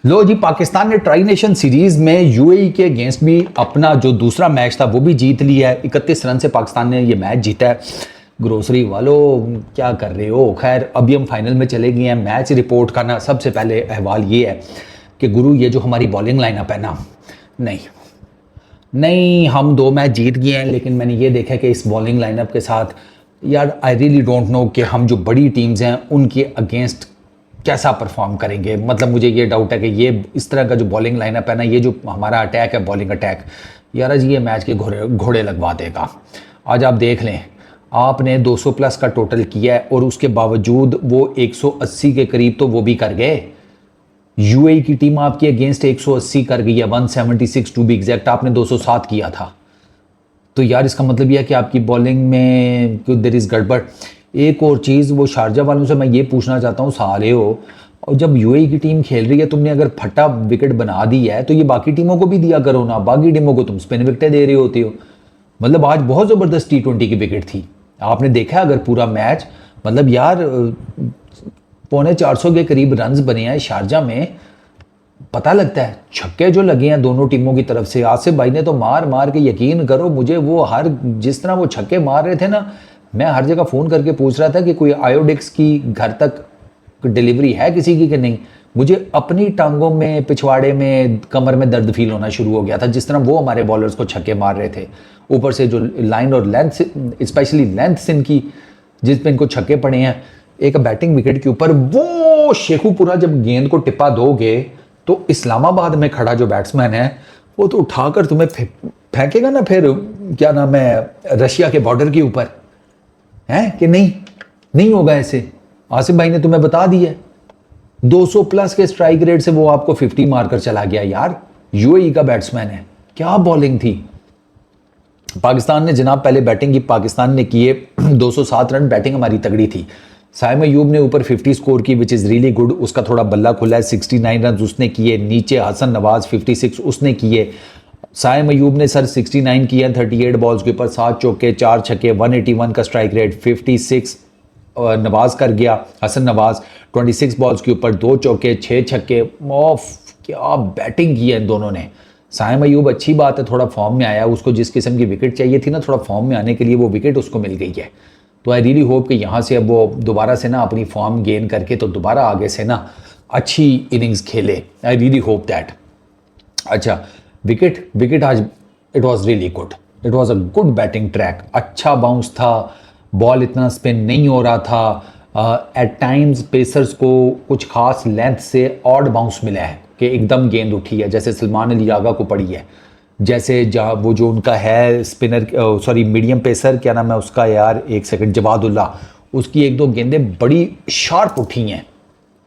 लो जी, पाकिस्तान ने tri nation series में UAE के अगेंस्ट भी अपना जो दूसरा मैच था वो भी जीत लिया है। 31 रन से पाकिस्तान ने ये मैच जीता है। ग्रोसरी वालों क्या कर रहे हो? खैर अभी हम फाइनल में चले गए हैं। मैच रिपोर्ट का ना सबसे पहले अहवाल ये है कि गुरु ये जो हमारी बॉलिंग लाइनअप है ना, नहीं हम 2 मैच जीत गए हैं, लेकिन मैंने ये देखा कि इस बॉलिंग लाइनअप के साथ यार आई रियली डोंट नो कि हम जो बड़ी टीम्स हैं उनके अगेंस्ट कैसा परफॉर्म करेंगे। मतलब मुझे ये डाउट है कि ये इस तरह का जो बॉलिंग लाइनअप है ना, ये जो हमारा अटैक है, बॉलिंग अटैक, यार आज ये मैच के घोड़े लगवा देगा। आज आप देख लें, आपने 200 प्लस का टोटल किया है और उसके बावजूद वो 180 के करीब तो वो भी कर गए। यूएई की टीम आपके अगेंस्ट 180 कर गई है, 176 टू बी एग्जैक्ट। आपने 207 किया था। तो यार इसका मतलब यह है कि आपकी बॉलिंग में देयर इज़ गड़बड़। एक और चीज़, वो शारजा वालों से मैं ये पूछना चाहता हूँ, साले हो, और जब यूएई की टीम खेल रही है, तुमने अगर फटा विकेट बना दी है तो ये बाकी टीमों को भी दिया करो ना। बाकी टीमों को तुम स्पिन विकेटें दे रहे होते हो। मतलब आज बहुत ज़बरदस्त T20 की विकेट थी। आपने देखा अगर पूरा मैच, मतलब यार 450 के करीब रन्स बने हैं शारजा में। पता लगता है छक्के जो लगे हैं दोनों टीमों की तरफ से। आसिफ भाई ने तो मार मार के, यकीन करो मुझे, वो हर जिस तरह वो छक्के मार रहे थे ना, मैं हर जगह फ़ोन करके पूछ रहा था कि कोई आयोडिक्स की घर तक डिलीवरी है किसी की कि नहीं। मुझे अपनी टांगों में, पिछवाड़े में, कमर में दर्द फील होना शुरू हो गया था जिस तरह वो हमारे बॉलर्स को छक्के मार रहे थे। ऊपर से जो लाइन और लेंथ, स्पेशली लेंथ इनकी, जिस पे इनको छक्के पड़े हैं एक बैटिंग विकेट के ऊपर। वो शेखुपुरा जब गेंद को टिप्पा दोगे तो इस्लामाबाद में खड़ा जो बैट्समैन है वो तो उठाकर तुम्हें फेंकेगा ना, फिर क्या नाम है, रशिया के बॉर्डर के ऊपर है कि नहीं होगा ऐसे। आसिफ भाई ने तुम्हें बता दिया, 200 प्लस के स्ट्राइक रेट से वो आपको 50 मारकर चला गया। यार यूएई का बैट्समैन है, क्या बॉलिंग थी। पाकिस्तान ने जनाब पहले बैटिंग की, पाकिस्तान ने किए 207 रन। बैटिंग हमारी तगड़ी थी। साइम अयूब ने ऊपर 50 स्कोर की, विच इज़ रियली गुड। उसका थोड़ा बल्ला खुला है, 69 रन उसने किए। नीचे हसन नवाज 56 उसने किए। साइम अयूब ने सर 69 किया 38 बॉल्स के ऊपर, 7 चौके 4 छक्के, 181 का स्ट्राइक रेट। 56 नवाज कर गया, हसन नवाज 26 बॉल्स के ऊपर, 2 चौके 6 छक्के। ऑफ क्या बैटिंग की है इन दोनों ने। साइम अयूब अच्छी बात है, थोड़ा फॉर्म में आया। उसको जिस किस्म की विकेट चाहिए थी ना, थोड़ा फॉर्म में आने के लिए, वो विकेट उसको मिल गई है। तो आई रियली होप कि यहाँ से अब वो दोबारा से ना अपनी फॉर्म गेन करके तो दोबारा आगे से ना अच्छी इनिंग्स खेले। I really hope that. अच्छा, विकेट आज it was really good. It was a good batting track. अच्छा बाउंस था, बॉल इतना स्पिन नहीं हो रहा था। एट टाइम्स पेसर्स को कुछ खास लेंथ से ऑड बाउंस मिला है कि एकदम गेंद उठी है, जैसे सलमान अली आगा को पड़ी है। जैसे वो जो उनका है स्पिनर, सॉरी मीडियम पेसर, क्या नाम है उसका यार, एक सेकंड, जवादुल्ला, उसकी 1-2 गेंदें बड़ी शार्प उठी हैं।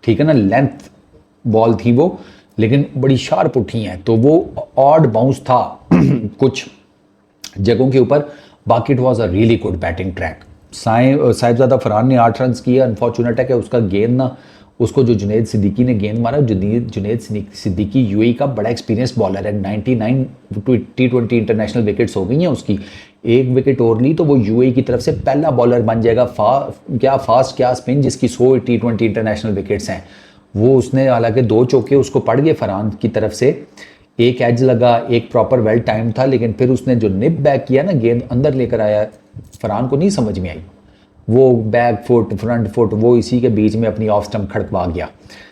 ठीक है ना, लेंथ बॉल थी वो, लेकिन बड़ी शार्प उठी हैं। तो वो ऑड बाउंस था कुछ जगहों के ऊपर। बाकी it was a really good batting track. Sahibzada Farhan ने 8 रन किए। अनफॉर्चुनेट है कि उसका गेंद ना, उसको जो जुनैद सिद्दीकी ने गेंद मारा। जुनैद सिद्दीकी यूएई का बड़ा एक्सपीरियंस बॉलर है। 99 T20 इंटरनेशनल विकेट्स हो गई हैं उसकी। 1 विकेट और ली तो वो यूएई की तरफ से पहला बॉलर बन जाएगा। क्या फास्ट, क्या स्पिन, जिसकी 100 T20 इंटरनेशनल विकेट्स हैं। वो उसने, हालांकि 2 चौके उसको पड़ गए फरहान की तरफ से, एक एज लगा, एक प्रॉपर वेल टाइम था, लेकिन फिर उसने जो निप बैक किया ना, गेंद अंदर लेकर आया, फरहान को नहीं समझ में आई। वो बैक फुट, फ्रंट फुट, वो इसी के बीच में अपनी ऑफ स्टंप खड़कवा गया।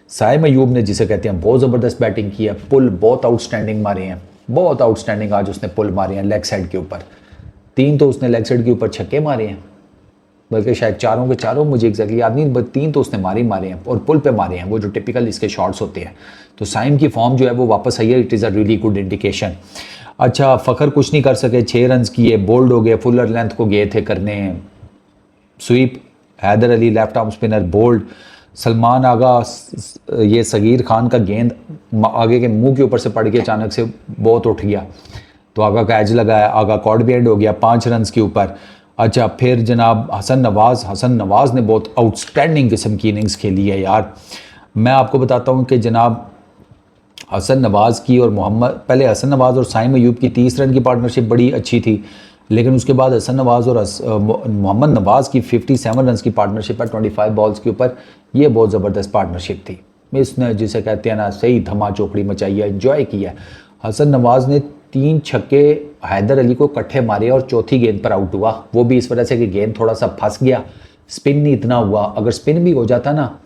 साइम अयूब ने, जिसे कहते हैं, बहुत ज़बरदस्त बैटिंग की है। पुल बहुत आउटस्टैंडिंग मारे हैं, बहुत आउटस्टैंडिंग आज उसने पुल मारे हैं लेग साइड के ऊपर। 3 तो उसने लेग साइड के ऊपर छक्के मारे हैं, बल्कि शायद 4 के 4, मुझे एग्जैक्टली याद नहीं, बट 3 तो उसने मारे हैं और पुल पे मारे हैं, वो जो टिपिकल इसके शॉट्स होते हैं। तो साइम की फॉर्म जो है वो वापस आई है। It is a really good indication. अच्छा, फ़खर कुछ नहीं कर सके, 6 रन किए, बोल्ड हो गए। फुलर लेंथ को गए थे करने sweep. Haider Ali left arm spinner bowled. Salman Agha, ये सगीर खान का गेंद आगे के मुंह के ऊपर से पड़ के अचानक से बहुत उठ गया, तो आगा का एज लगाया, आगा कॉर्ड बेंड हो गया 5 रन के ऊपर। अच्छा, फिर जनाब हसन नवाज ने बहुत आउटस्टैंडिंग किस्म की इनिंग्स खेली है यार। मैं आपको बताता हूँ कि जनाब हसन नवाज की और पहले हसन नवाज और साइम अयूब की 30 रन की पार्टनरशिप बड़ी अच्छी थी, लेकिन उसके बाद हसन नवाज और मोहम्मद नवाज की 57 रन की पार्टनरशिप है 25 बॉल्स के ऊपर। ये बहुत ज़बरदस्त पार्टनरशिप थी। इसने जिसे कहते हैं ना सही धमा चौकड़ी मचाई है, एंजॉय किया। हसन नवाज ने 3 छक्के हैदर अली को इकट्ठे मारे और चौथी गेंद पर आउट हुआ, वो भी इस वजह से कि गेंद थोड़ा सा फंस गया, स्पिन नहीं इतना हुआ। अगर स्पिन भी हो जाता ना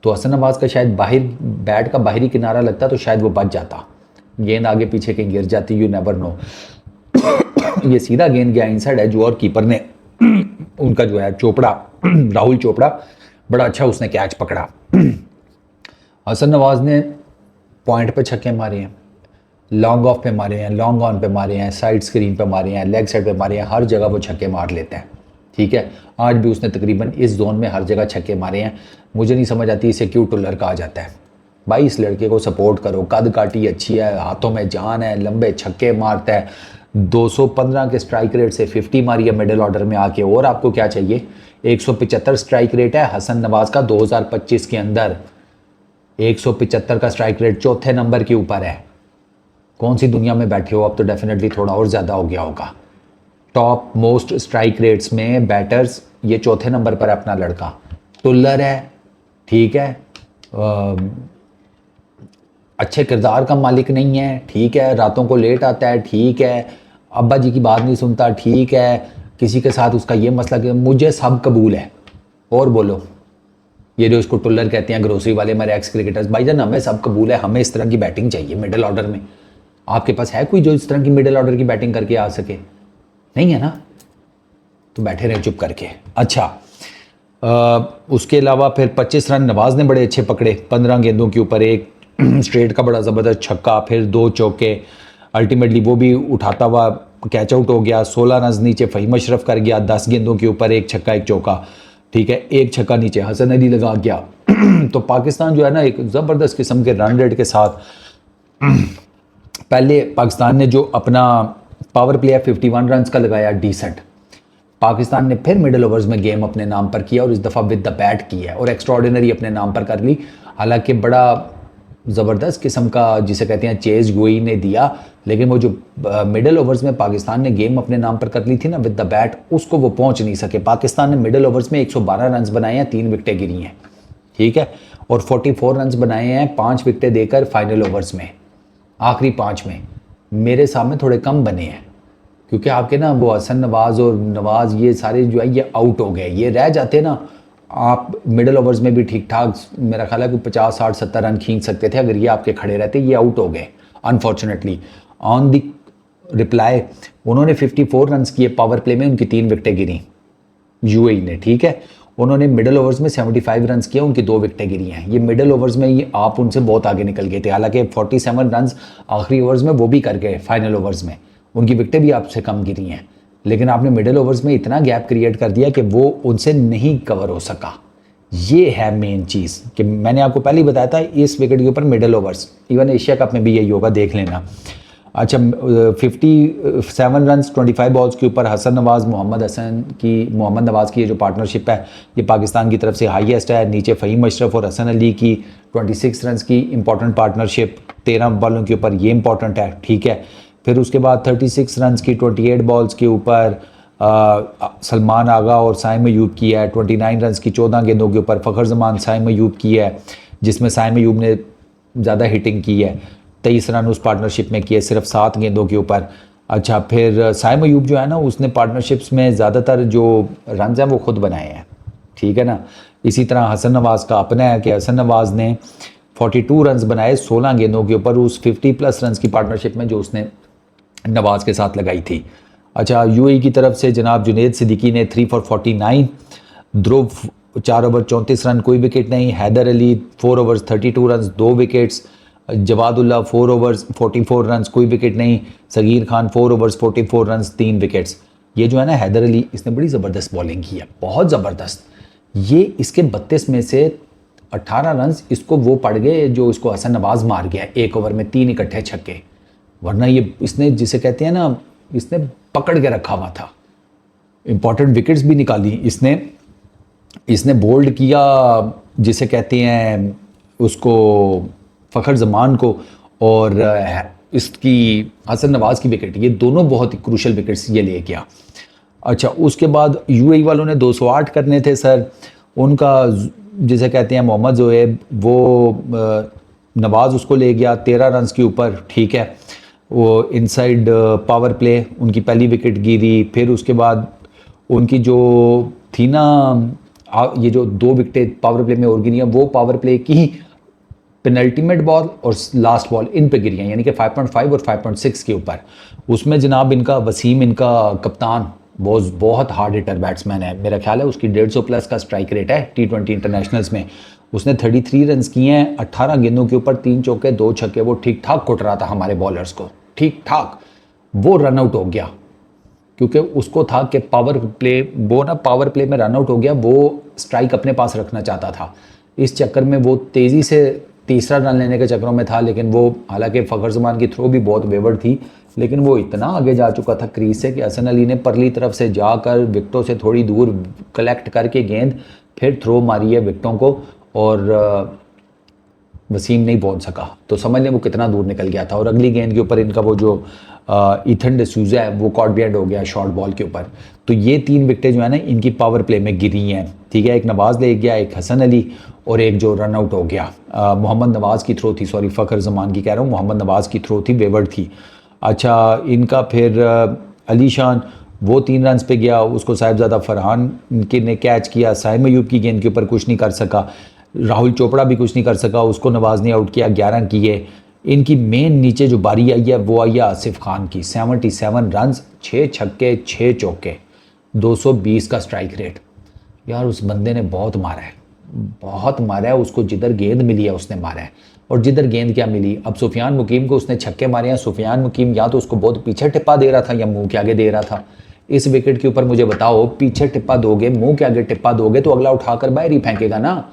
तो हसन नवाज का शायद बाहर बैट का बाहरी किनारा लगता तो शायद वो बच जाता, गेंद आगे पीछे कहीं गिर जाती, यू नेवर नो। ये सीधा गेंद गया इनसाइड एज और कीपर ने उनका जो है चोपड़ा राहुल चोपड़ा बड़ा अच्छा उसने कैच पकड़ा। हसन नवाज ने पॉइंट पे छक्के मारे हैं, लॉन्ग ऑफ पे मारे हैं, लॉन्ग ऑन पे मारे हैं, साइड स्क्रीन पे मारे हैं, लेग साइड पे मारे हैं, हर जगह वो छक्के मार लेते हैं। ठीक है, आज भी उसने तकरीबन इस जोन में हर जगह छक्के मारे हैं। मुझे नहीं समझ आती इसे क्यों टुल्लर कहा जाता है। भाई इस लड़के को सपोर्ट करो, कद काटी अच्छी है, हाथों में जान है, लंबे छक्के मारता है, 215 के स्ट्राइक रेट से 50 मारी है मिडिल ऑर्डर में आके, और आपको क्या चाहिए। 175 स्ट्राइक रेट है हसन नवाज का 2025 के अंदर, 175 का स्ट्राइक रेट, चौथे नंबर के ऊपर है। कौन सी दुनिया में बैठे हो, अब तो डेफिनेटली थोड़ा और ज़्यादा हो गया होगा। टॉप मोस्ट स्ट्राइक रेट्स में बैटर्स ये चौथे नंबर पर है अपना लड़का। टुल्लर है, ठीक है, अच्छे किरदार का मालिक नहीं है, ठीक है, रातों को लेट आता है, ठीक है, अब्बा जी की बात नहीं सुनता, ठीक है, किसी के साथ उसका ये मसला कि मुझे सब कबूल है। और बोलो, ये जो इसको टुल्लर कहते हैं ग्रोसरी वाले हमारे एक्स क्रिकेटर्स, भाईजान हमें सब कबूल है, हमें इस तरह की बैटिंग चाहिए मिडिल ऑर्डर में। आपके पास है कोई जो इस तरह की मिडिल ऑर्डर की बैटिंग करके आ सके? नहीं है ना, तो बैठे रहे चुप करके। अच्छा, उसके अलावा फिर 25 रन नवाज ने बड़े अच्छे पकड़े, 15 गेंदों के ऊपर एक स्ट्रेट का बड़ा ज़बरदस्त छक्का, फिर 2 चौके, अल्टीमेटली वो भी उठाता हुआ कैच आउट हो गया। 16 रन नीचे फ़हीम अशरफ कर गया, 10 गेंदों के ऊपर एक छक्का एक चौका, ठीक है, एक छक्का नीचे हसन अली लगा गया। तो पाकिस्तान जो है ना एक ज़बरदस्त किस्म के रन रेट के साथ, पहले पाकिस्तान ने जो अपना पावर प्ले है 51 रन का लगाया डिसेंट, पाकिस्तान ने फिर मिडिल ओवर्स में गेम अपने नाम पर किया और इस दफ़ा विद द बैट किया और एक्स्ट्राऑर्डिनरी अपने नाम पर कर ली। हालांकि बड़ा ज़बरदस्त किस्म का जिसे कहते हैं चेज गोई ने दिया, लेकिन वो जो मिडिल ओवर्स में पाकिस्तान ने गेम अपने नाम पर कर ली थी ना विद द बैट, उसको वो पहुंच नहीं सके। पाकिस्तान ने मिडिल ओवर्स में 112 रन बनाए हैं, 3 विकेटें गिरी हैं, ठीक है, और 44 रन बनाए हैं 5 विकेटें देकर फाइनल ओवर्स में, आखिरी 5 में। मेरे सामने थोड़े कम बने हैं क्योंकि आपके ना वो हसन नवाज और नवाज ये सारे जो है ये आउट हो गए, ये रह जाते ना आप मिडिल ओवर्स में भी ठीक ठाक, मेरा ख्याल है कि 50 60 70 रन खींच सकते थे अगर ये आपके खड़े रहते। ये आउट हो गए अनफॉर्चुनेटली। ऑन द रिप्लाई उन्होंने 54 रन किए पावर प्ले में, उनकी 3 विकेटें गिरी यूएई ने, ठीक है। उन्होंने मिडिल ओवर्स में 75 रन किया, उनकी 2 विकेटें गिरी हैं। ये मिडिल ओवर्स में ये आप उनसे बहुत आगे निकल गए थे, हालांकि 47 रन आखिरी ओवर्स में वो भी कर गए फाइनल ओवर्स में, उनकी विकेटें भी आपसे कम गिरी हैं, लेकिन आपने मिडिल ओवर्स में इतना गैप क्रिएट कर दिया कि वो उनसे नहीं कवर हो सका। ये है मेन चीज़ कि मैंने आपको पहले ही बताया था इस विकेट के ऊपर middle overs, even Asia cup में भी यही होगा, देख लेना। अच्छा, 57 रन 25 बॉल्स के ऊपर हसन नवाज मोहम्मद नवाज की ये जो पार्टनरशिप है ये पाकिस्तान की तरफ से हाईएस्ट है। नीचे फ़हीम अशरफ और हसन अली की 26 रन की इंपॉर्टेंट पार्टनरशिप 13 बॉलों के ऊपर, ये इंपॉर्टेंट है, ठीक है। फिर उसके बाद 36 रन की 28 बॉल्स के ऊपर सलमान आगा और साइम अयूब की है। 29 रन की 14 गेंदों के ऊपर फ़खर जमान साइम अयूब की है, जिसमें साइम अयूब ने ज़्यादा हिटिंग की है, 23 रन उस पार्टनरशिप में किए सिर्फ 7 गेंदों के ऊपर। अच्छा, फिर साइम अयूब जो है ना उसने पार्टनरशिप्स में ज़्यादातर जो रन हैं वो खुद बनाए हैं, ठीक है ना। इसी तरह हसन नवाज का अपना है कि हसन नवाज ने 42 रन बनाए 16 गेंदों के ऊपर उस 50+ रन की पार्टनरशिप में जो उसने नवाज के साथ लगाई थी। अच्छा, यूएई की तरफ से जनाब जुनेद सिद्दीकी ने 3 for 49, ध्रुव 4 ओवर 34 रन, कोई विकेट नहीं। Haider Ali 4 overs 32 run, 2 wickets. Jawadullah 4 overs 44 run, कोई विकेट नहीं। Sagheer Khan 4 overs 44 run, 3 wickets. ये जो है ना हैदर अली, इसने बड़ी ज़बरदस्त बॉलिंग की है, बहुत ज़बरदस्त। ये इसके 32 में से 18 रन इसको वो पड़ गए जो इसको हसन नवाज मार गया 1 ओवर में, 3 इकट्ठे छक्के, वरना ये इसने जिसे कहते हैं ना इसने पकड़ के रखा हुआ था। इंपॉर्टेंट विकेट्स भी निकाली इसने बोल्ड किया जिसे कहते हैं उसको फ़खर जमान को, और इसकी हसन नवाज की विकेट, ये दोनों बहुत ही क्रूशल विकेट्स ये ले गया। अच्छा, उसके बाद यूएई वालों ने 208 करने थे सर, उनका जिसे कहते हैं मोहम्मद जोएब, वो नवाज़ उसको ले गया 13 रन के ऊपर, ठीक है। वो इनसाइड पावर प्ले उनकी पहली विकेट गिरी, फिर उसके बाद उनकी जो थी ना ये जो 2 विकेटें पावर प्ले में और गिरी हैं, वो पावर प्ले की पेनल्टीमेट बॉल और लास्ट बॉल इन पे गिरी हैं, यानी कि 5.5 और 5.6 के ऊपर। उसमें जनाब इनका वसीम, इनका कप्तान, बहुत हार्ड हिटर बैट्समैन है, मेरा ख्याल है उसकी 150 प्लस का स्ट्राइक रेट है T20 इंटरनेशनल्स में। उसने 33 रन किए हैं 18 गेंदों के ऊपर, 3 चौके 2 छक्के। वो ठीक ठाक कुट रहा था हमारे बॉलर्स को, ठीक ठाक। वो रन आउट हो गया क्योंकि उसको था कि पावर प्ले में रन आउट हो गया, वो स्ट्राइक अपने पास रखना चाहता था। इस चक्कर में वो तेज़ी से तीसरा रन लेने के चक्करों में था, लेकिन वो हालांकि फ़खर जमान की थ्रो भी बहुत वेवर्ड थी, लेकिन वो इतना आगे जा चुका था क्रीज से कि हसन अली ने परली तरफ से जाकर विकेटों से थोड़ी दूर कलेक्ट करके गेंद फिर थ्रो मारी है विकेटों को, और वसीम नहीं पहुंच सका। तो समझ लें वो कितना दूर निकल गया था। और अगली गेंद के ऊपर इनका वो जो इथन डिसूजा है वो कॉट बिहाइंड हो गया शॉर्ट बॉल के ऊपर। तो ये 3 विकेटें जो है ना इनकी पावर प्ले में गिरी हैं, ठीक है। एक नवाज़ ले गया, एक हसन अली, और एक जो रन आउट हो गया मोहम्मद नवाज़ की थ्रो थी, सॉरी फ़खर जमान की कह रहा हूँ, मोहम्मद नवाज़ की थ्रो थी, वेवर्ड थी। अच्छा, इनका फिर अली शान वो 3 रन पे गया, उसको साहिबजादा फरहान के ने कैच किया, साहिब अयूब की गेंद के ऊपर कुछ नहीं कर सका, राहुल चोपड़ा भी कुछ नहीं कर सका, उसको नवाज़ ने आउट किया, 11 किए। इनकी मेन नीचे जो बारी आई है वो आई है आसिफ खान की, 77 रन, 6 छक्के 6 चौके, 220 का स्ट्राइक रेट। यार उस बंदे ने बहुत मारा है, बहुत मारा है, उसको जिधर गेंद मिली है उसने मारा है, और जिधर गेंद क्या मिली। अब सुफियान मुकीम को उसने छक्के मारे हैं। सुफियान मुकीम या तो उसको बहुत पीछे टिप्पा दे रहा था या मुंह के आगे दे रहा था। इस विकेट के ऊपर मुझे बताओ, पीछे टिप्पा दोगे, मुंह के आगे टिप्पा दोगे तो अगला उठाकर बाहर ही फेंकेगा ना,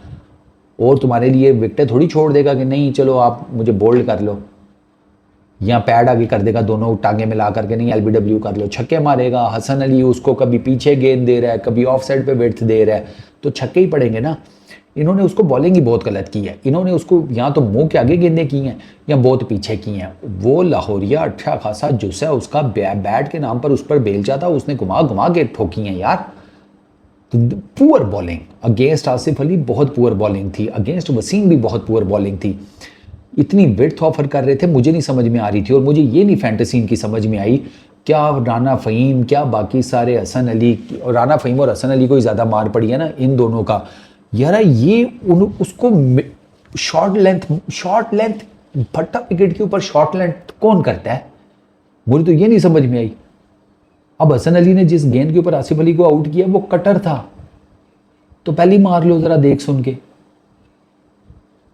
और तुम्हारे लिए विकेटें थोड़ी छोड़ देगा कि नहीं चलो आप मुझे बोल्ड कर लो, या पैड आगे कर देगा दोनों टांगे मिला करके, नहीं LBW कर लो, छक्के मारेगा। हसन अली उसको कभी पीछे गेंद दे रहा है, कभी ऑफ साइड पे विड्थ दे रहा है, तो छक्के ही पड़ेंगे ना। इन्होंने उसको बॉलिंग ही बहुत गलत की है, इन्होंने उसको या तो मुंह के आगे गेंदें की हैं या बहुत पीछे की हैं। वो लाहौरिया अच्छा खासा जुस है उसका, बैट के नाम पर उस पर बेलचा था, उसने घुमा घुमा के ठोकी हैं यार। Poor bowling against Asif Ali, बहुत पुअर बॉलिंग थी, अगेंस्ट वसीम भी बहुत पुअर बॉलिंग थी। इतनी विड्थ ऑफर कर रहे थे, मुझे नहीं समझ में आ रही थी, और मुझे ये नहीं फैंटेसी इनकी समझ में आई, क्या राना फ़हीम, क्या बाकी सारे हसन अली, और राना फ़हीम और हसन अली को ही ज़्यादा मार पड़ी है ना इन दोनों का। यार ये उसको शॉर्ट लेंथ भट्टा विकेट के ऊपर शॉर्ट लेंथ कौन करता है, मुझे तो ये नहीं समझ में आई। अब हसन अली ने जिस गेंद के ऊपर आसिफ अली को आउट किया वो कटर था, तो पहले मार लो जरा देख सुन के,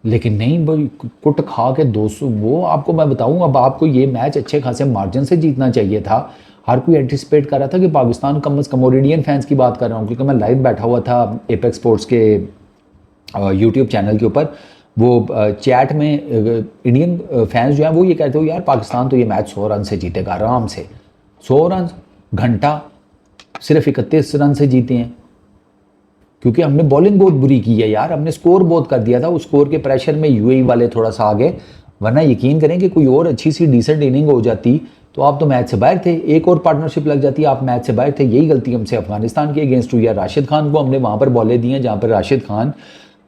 लेकिन नहीं भाई कुट खा के 200। वो आपको मैं बताऊं, अब आपको ये मैच अच्छे खासे मार्जिन से जीतना चाहिए था। हर कोई एंटिसिपेट कर रहा था कि पाकिस्तान कम अज़ कम, ओरेडियन फैंस की बात कर रहा हूँ क्योंकि मैं लाइव बैठा हुआ था एपेक्स स्पोर्ट्स के यूट्यूब चैनल के ऊपर। वो चैट में इंडियन फैंस जो है वो ये कहते हो यार पाकिस्तान तो ये मैच 100 रन से जीतेगा आराम से, 100 रन घंटा सिर्फ 31 रन से जीते हैं, क्योंकि हमने बॉलिंग बहुत बुरी की है यार, हमने स्कोर बहुत कर दिया था। उस स्कोर के प्रेशर में यूएई वाले थोड़ा सा आगे, वरना यकीन करें कि कोई और अच्छी सी डिसेंट इनिंग हो जाती तो आप तो मैच से बाहर थे, एक और पार्टनरशिप लग जाती, आप मैच से बाहर थे। यही गलती हमसे अफगानिस्तान के अगेंस्ट हुई है। राशिद खान को हमने वहाँ पर बॉलें दी हैं जहाँ पर राशिद खान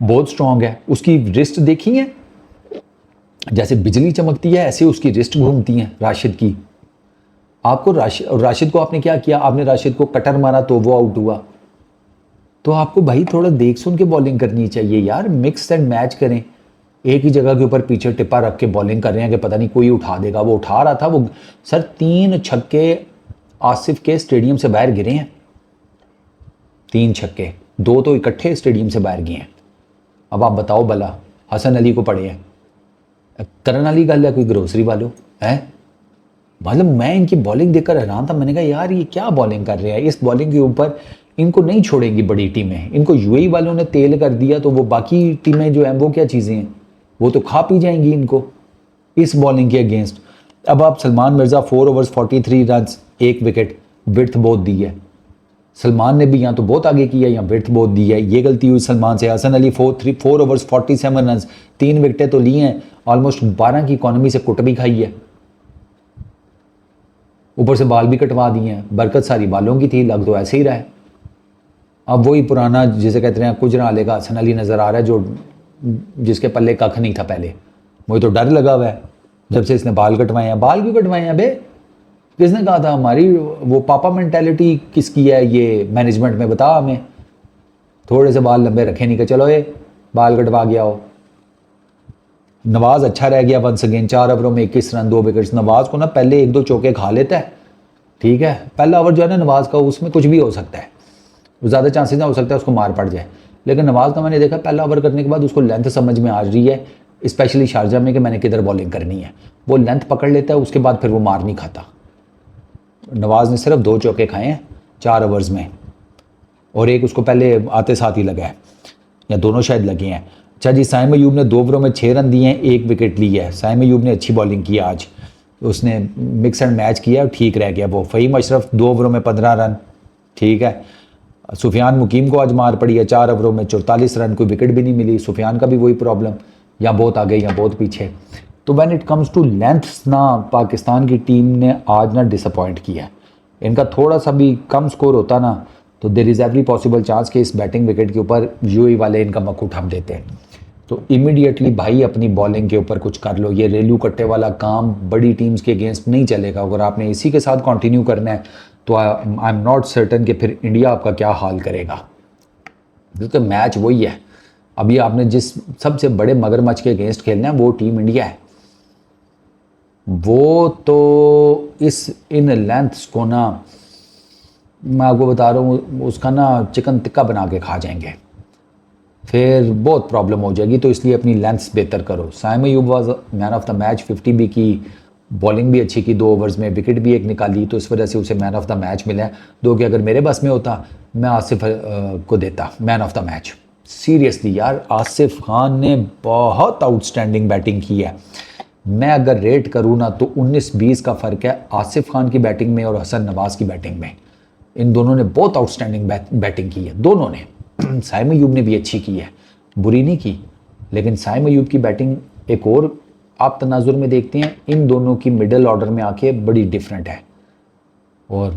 बहुत स्ट्रॉन्ग है, उसकी रिस्ट देखी है, जैसे बिजली चमकती है ऐसे उसकी रिस्ट घूमती हैं राशिद की। आपको राशिद को आपने क्या किया, आपने राशिद को कटर मारा तो वो आउट हुआ। तो आपको भाई थोड़ा देख सुन के बॉलिंग करनी चाहिए यार, मिक्स एंड मैच करें। एक ही जगह के ऊपर पीछे टिप्पा रख के बॉलिंग कर रहे हैं कि पता नहीं कोई उठा देगा, वो उठा रहा था। वो सर 3 छक्के आसिफ के स्टेडियम से बाहर गिरे हैं, 3 छक्के, 2 तो इकट्ठे स्टेडियम से बाहर गए हैं। अब आप बताओ भला हसन अली को पड़े हैं, करन अली गल है कोई ग्रोसरी वालों है। मतलब मैं इनकी बॉलिंग देखकर हैरान था, मैंने कहा यार ये क्या बॉलिंग कर रहे हैं। इस बॉलिंग के ऊपर इनको नहीं छोड़ेंगी बड़ी टीमें, इनको यूएई वालों ने तेल कर दिया तो वो बाकी टीमें जो हैं वो क्या चीज़ें हैं, वो तो खा पी जाएंगी इनको इस बॉलिंग के अगेंस्ट। अब आप Salman Mirza 4 overs 43 run 1 wicket, width बहुत दी है। सलमान ने भी यहाँ तो बहुत आगे किया, यहाँ विड्थ बहुत दी है, ये गलती हुई सलमान से। हसन अली 4 ओवर्स 47 रन 3 विकेटें तो ली हैं, ऑलमोस्ट 12 की इकॉनमी से कुट भी खाई है, ऊपर से बाल भी कटवा दिए हैं। बरकत सारी बालों की थी, लग तो ऐसे ही रहा है। अब वही पुराना जिसे कहते हैं कुजरा आले का हसन अली नज़र आ रहा है, जो जिसके पल्ले कख नहीं था पहले। मुझे तो डर लगा हुआ है जब से इसने बाल कटवाए हैं। बाल क्यों कटवाए हैं बे? किसने कहा था? हमारी वो पापा मेंटेलिटी किसकी है ये मैनेजमेंट में, बता हमें। थोड़े से बाल लंबे रखे नहीं कि चलो ये बाल कटवा गया हो। नवाज अच्छा रह गया वंस अगेन, 4 ओवरों में 21 रन 2 विकेट्स। नवाज को ना पहले 1-2 चौके खा लेता है, ठीक है। पहला ओवर जो है ना नवाज का, उसमें कुछ भी हो सकता है, ज़्यादा चांसेस ना हो सकता है उसको मार पड़ जाए। लेकिन नवाज का मैंने देखा पहला ओवर करने के बाद उसको लेंथ समझ में आ रही है, स्पेशली शारजा में, कि मैंने किधर बॉलिंग करनी है। वो लेंथ पकड़ लेता है, उसके बाद फिर वो मार नहीं खाता। नवाज ने सिर्फ 2 चौके खाए हैं 4 ओवर्स में, और एक उसको पहले आते साथ ही लगा है, या दोनों शायद लगे हैं। अच्छा जी, साइम अयूब ने 2 ओवरों में 6 रन दिए हैं, 1 विकेट ली है। साइम अयूब ने अच्छी बॉलिंग की आज, उसने मिक्स एंड मैच किया, ठीक रह गया वो। फ़हीम अशरफ 2 ओवरों में 15 रन, ठीक है। सुफियान मुकीम को आज मार पड़ी है 4 ओवरों में 44 रन, कोई विकेट भी नहीं मिली। सुफियान का भी वही प्रॉब्लम, या बहुत आगे या बहुत पीछे। तो when it comes to lengths ना, पाकिस्तान की टीम ने आज ना डिसअपॉइंट किया। इनका थोड़ा सा भी कम स्कोर होता ना, तो there is every possible chance कि इस बैटिंग विकेट के ऊपर यूएई वाले इनका मक्खू ठप देते हैं। तो इमीडिएटली भाई अपनी बॉलिंग के ऊपर कुछ कर लो। ये रेलू कट्टे वाला काम बड़ी टीम्स के अगेंस्ट नहीं चलेगा। अगर आपने इसी के साथ कंटिन्यू करना है तो आई एम नॉट सर्टन कि फिर इंडिया आपका क्या हाल करेगा, क्योंकि मैच वही है। अभी आपने जिस सबसे बड़े मगरमच्छ के अगेंस्ट खेलना है वो टीम इंडिया है। वो तो इन लेंथ्स को ना, मैं आपको बता रहा हूँ, उसका ना चिकन टिक्का बना के खा जाएंगे, फिर बहुत प्रॉब्लम हो जाएगी। तो इसलिए अपनी लेंथ्स बेहतर करो। Saim Ayub was man of the match, 50 भी की, बॉलिंग भी अच्छी की, 2 ओवर्स में विकेट भी एक निकाली, तो इस वजह से उसे मैन ऑफ द मैच मिला है। दो कि अगर मेरे बस में होता मैं आसिफ को देता man of the match. Seriously यार, आसिफ खान ने बहुत आउटस्टैंडिंग बैटिंग की है। मैं अगर रेट करूँ ना तो 19-20 का फ़र्क है आसिफ खान की बैटिंग में और हसन नवाज़ की बैटिंग में। इन दोनों ने बहुत आउटस्टैंडिंग बैटिंग की है, दोनों ने। साइम अयूब ने भी अच्छी की है, बुरी नहीं की, लेकिन साइम अयूब की बैटिंग एक और आप तनाजुर में देखते हैं, इन दोनों की मिडल ऑर्डर में आके बड़ी डिफरेंट है, और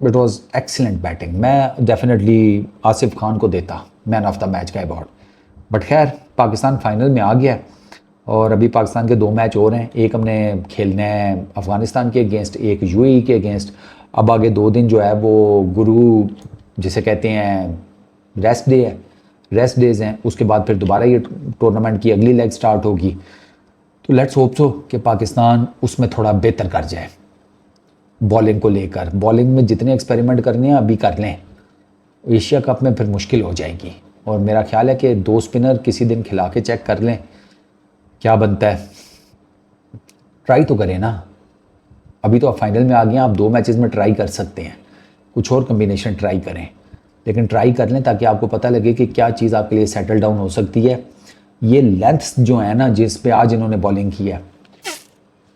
इट वॉज एक्सीलेंट बैटिंग। मैं डेफिनेटली आसिफ खान को देता मैन ऑफ द मैच का अवार्ड। बट खैर, पाकिस्तान फाइनल में आ गया, और अभी पाकिस्तान के 2 मैच और हैं। एक हमने खेलना है अफ़गानिस्तान के अगेंस्ट, एक यूएई के अगेंस्ट। अब आगे 2 दिन जो है वो गुरु जिसे कहते हैं रेस्ट डे है, रेस्ट डेज़ हैं। उसके बाद फिर दोबारा ये टूर्नामेंट की अगली लेग स्टार्ट होगी। तो लेट्स होप सो कि पाकिस्तान उसमें थोड़ा बेहतर कर जाए बॉलिंग को लेकर। बॉलिंग में जितने एक्सपेरिमेंट करने हैं अभी कर लें, एशिया कप में फिर मुश्किल हो जाएगी। और मेरा ख्याल है कि 2 स्पिनर किसी दिन खिला के चेक कर लें क्या बनता है। ट्राई तो करें ना, अभी तो आप फाइनल में आ गए हैं, आप 2 मैचेस में ट्राई कर सकते हैं, कुछ और कम्बिनेशन ट्राई करें, लेकिन ट्राई कर लें ताकि आपको पता लगे कि क्या चीज़ आपके लिए सेटल डाउन हो सकती है। ये लेंथ्स जो है ना, जिस पे आज इन्होंने बॉलिंग की है,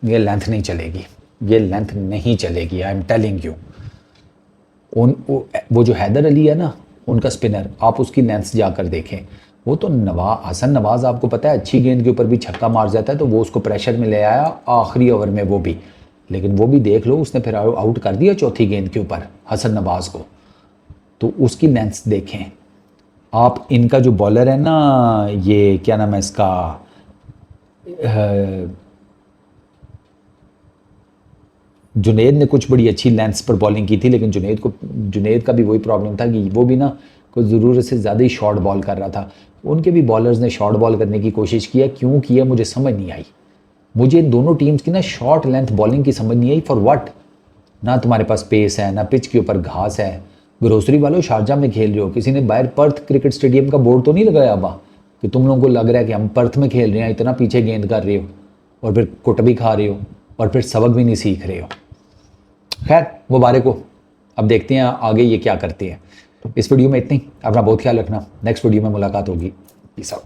ये लेंथ नहीं चलेगी, ये लेंथ नहीं चलेगी, आई एम टेलिंग यू। वो जो हैदर अली है ना, उनका स्पिनर, आप उसकी लेंथ्स जाकर देखें। वो तो हसन नवाज़ आपको पता है अच्छी गेंद के ऊपर भी छक्का मार जाता है, तो वो उसको प्रेशर में ले आया आखिरी ओवर में वो भी। लेकिन वो भी देख लो, उसने फिर आउट कर दिया चौथी गेंद के ऊपर हसन नवाज़ को। तो उसकी लेंथ्स देखें आप। इनका जो बॉलर है ना, ये क्या नाम है इसका, जुनेद ने कुछ बड़ी अच्छी लेंथ्स पर बॉलिंग की थी, लेकिन जुनेद का भी वही प्रॉब्लम था कि वो भी ना कुछ ज़रूरत से ज़्यादा ही शॉर्ट बॉल कर रहा था। उनके भी बॉलर्स ने शॉर्ट बॉल करने की कोशिश किया, क्यों किया मुझे समझ नहीं आई। मुझे इन दोनों टीम्स की ना शॉर्ट लेंथ बॉलिंग की समझ नहीं आई। For what? ना तुम्हारे पास पेस है, ना पिच के ऊपर घास है। ग्रोसरी वालों, शारजा में खेल रहे हो, किसी ने बाहर पर्थ क्रिकेट स्टेडियम का बोर्ड तो नहीं लगाया हुआ कि तुम लोगों को लग रहा है कि हम पर्थ में खेल रहे हैं, इतना पीछे गेंद कर रहे हो और फिर कुट भी खा रहे हो और फिर सबक भी नहीं सीख रहे हो। खैर, मुबारक हो। अब देखते हैं आगे ये क्या करते हैं। इस वीडियो में इतनी। अपना बहुत ख्याल रखना, नेक्स्ट वीडियो में मुलाकात होगी। Peace out.